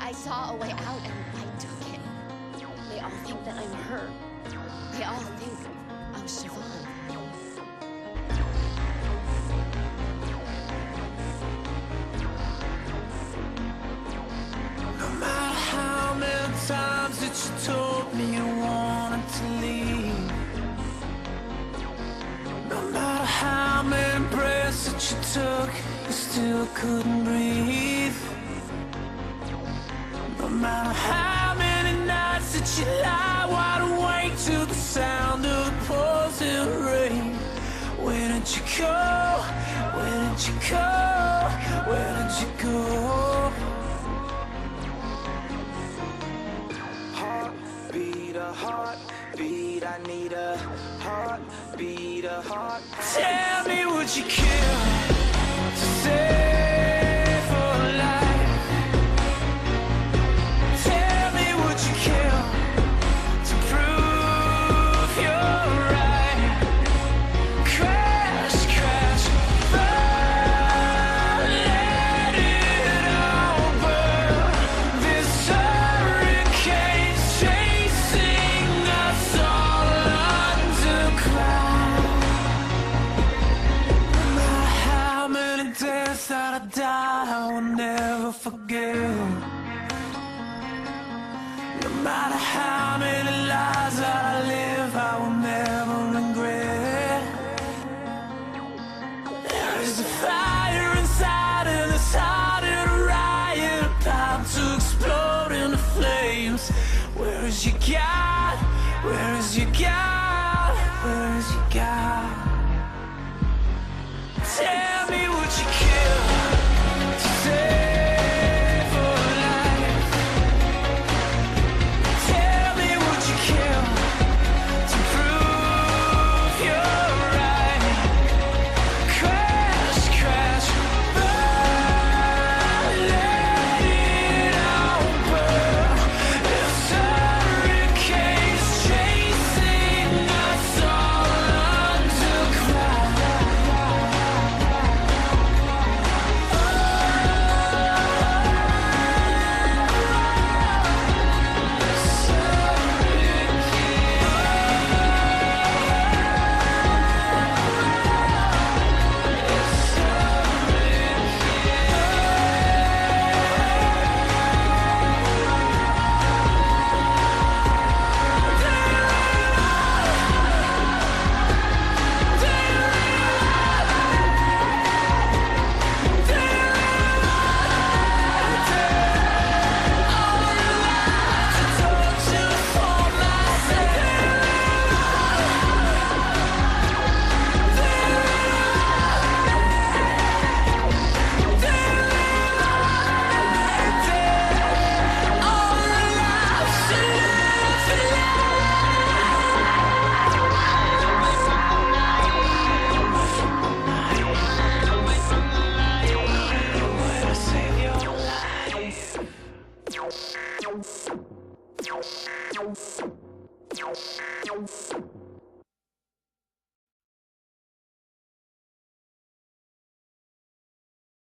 I saw a way out and I took it. They all think that I'm her. They all think I'm Siobhan. No matter how many times that you told me you wanted to leave, no matter how many breaths that you took, you still couldn't breathe. No matter how many nights that you lie wide awake to the sound of the pouring rain. Where did you go? Where did you go? Where did you go? Heartbeat, a heartbeat, I need a heartbeat, a heart. Tell me, would you kill to save a life? Tell me, would you kill to prove you're right? Crash, crash, burn, let it all burn. This hurricane's chasing us all underground. No matter how many deaths that I die, I will never forget. No matter how